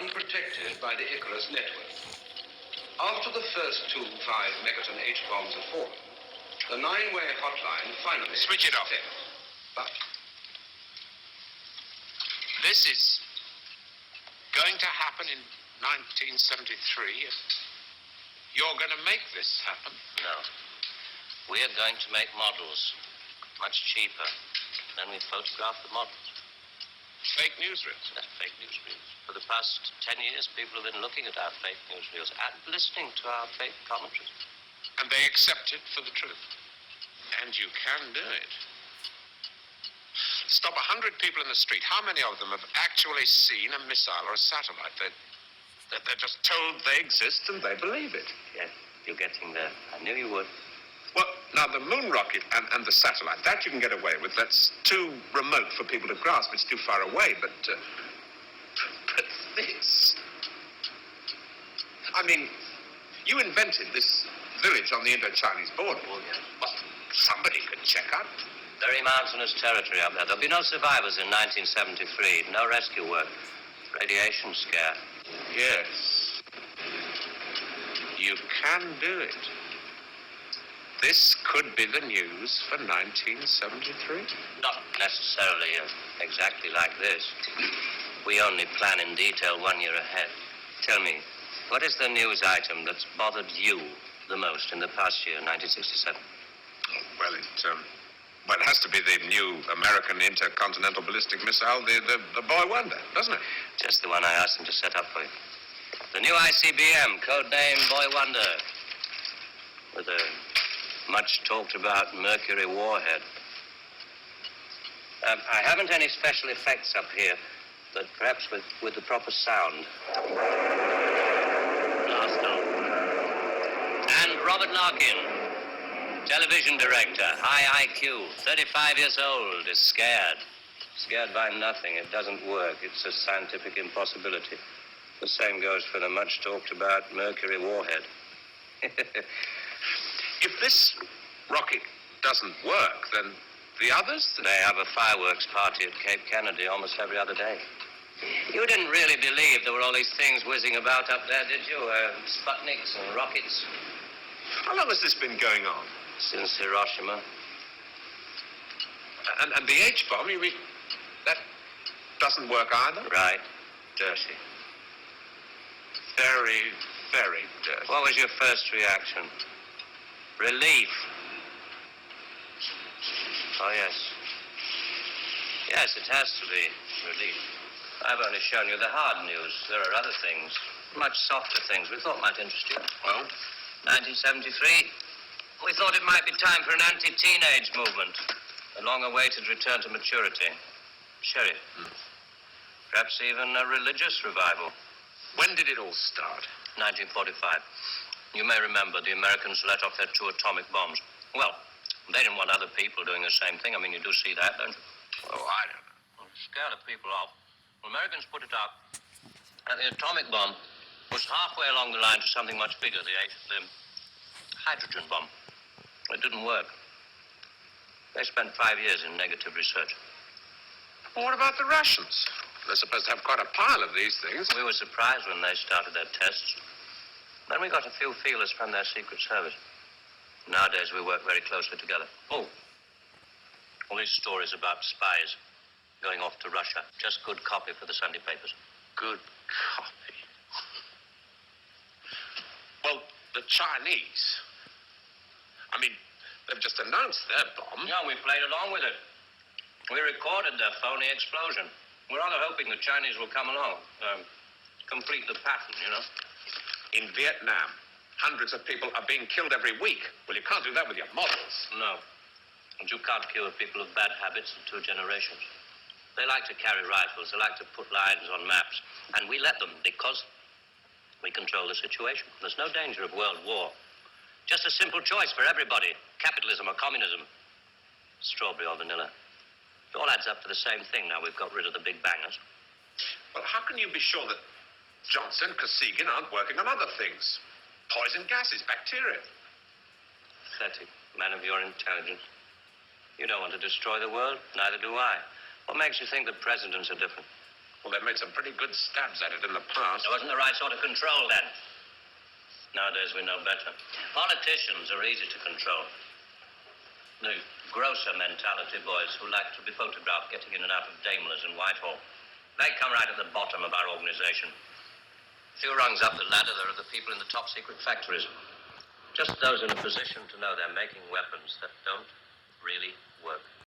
unprotected by the Icarus network. After the first 2 5-megaton H-bombs had fallen, the 9-way hotline finally... Switch it off. But this is going to happen in 1973. You're going to make this happen? No. We're going to make models much cheaper. Then we photograph the models. Fake newsreels? That's fake newsreels. For the past 10 years, people have been looking at our fake newsreels and listening to our fake commentaries. And they accept it for the truth. And you can do it. Stop 100 people in the street. How many of them have actually seen a missile or a satellite? They're just told they exist and they believe it. Yes, you're getting there. I knew you would. Well, now the moon rocket and the satellite, that you can get away with. That's too remote for people to grasp. It's too far away. But this... I mean, you invented this village on the Indo-Chinese border. Oh, yeah. Well, somebody could check out. Very mountainous territory up there. There'll be no survivors in 1973. No rescue work. Radiation scare. Yes. You can do it. This could be the news for 1973. Not necessarily exactly like this. We only plan in detail 1 year ahead. Tell me, what is the news item that's bothered you the most in the past year, 1967? Well, it has to be the new American intercontinental ballistic missile, the Boy Wonder, doesn't it? Just the one I asked him to set up for you. The new ICBM, codename Boy Wonder, with a much talked about Mercury warhead. I haven't any special effects up here, but perhaps with the proper sound. Blast off. And Robert Larkin, television director, high IQ, 35 years old, is scared. Scared by nothing. It doesn't work. It's a scientific impossibility. The same goes for the much talked about Mercury warhead. If this rocket doesn't work, then the others... They have a fireworks party at Cape Kennedy almost every other day. You didn't really believe there were all these things whizzing about up there, did you? Sputniks and rockets. How long has this been going on? Since Hiroshima. And the H-bomb, you mean, that doesn't work either? Right. Dirty. Very, very dirty. What was your first reaction? Relief. Oh, yes. Yes, it has to be relief. I've only shown you the hard news. There are other things, much softer things we thought might interest you. Well? 1973, we thought it might be time for an anti-teenage movement. A long-awaited return to maturity. Sheriff. Perhaps even a religious revival. When did it all start? 1945. You may remember the Americans let off their 2 atomic bombs. Well, they didn't want other people doing the same thing. I mean, you do see that, don't you? Oh, I don't know. Well, scare the people off. The Americans put it out, and the atomic bomb was halfway along the line to something much bigger, the hydrogen bomb. It didn't work. They spent 5 years in negative research. Well, what about the Russians? They're supposed to have quite a pile of these things. We were surprised when they started their tests. Then we got a few feelers from their Secret Service. Nowadays, we work very closely together. Oh, all these stories about spies going off to Russia. Just good copy for the Sunday papers. Good copy. Well, the Chinese, I mean, they've just announced their bomb. Yeah, we played along with it. We recorded their phony explosion. We're rather hoping the Chinese will come along, complete the pattern, you know. In Vietnam, hundreds of people are being killed every week. Well, you can't do that with your models. No. And you can't cure people of bad habits in 2 generations. They like to carry rifles. They like to put lines on maps. And we let them because we control the situation. There's no danger of world war. Just a simple choice for everybody. Capitalism or communism. Strawberry or vanilla. It all adds up to the same thing now we've got rid of the big bangers. Well, how can you be sure that Johnson, Kosygin aren't working on other things? Poison gases, bacteria. Pathetic man of your intelligence. You don't want to destroy the world, neither do I. What makes you think the presidents are different? Well, they've made some pretty good stabs at it in the past. It wasn't the right sort of control then. Nowadays we know better. Politicians are easy to control. The grosser mentality boys who like to be photographed getting in and out of Daimlers in Whitehall. They come right at the bottom of our organization. A few rungs up the ladder, there are the people in the top secret factories. Just those in a position to know they're making weapons that don't really work.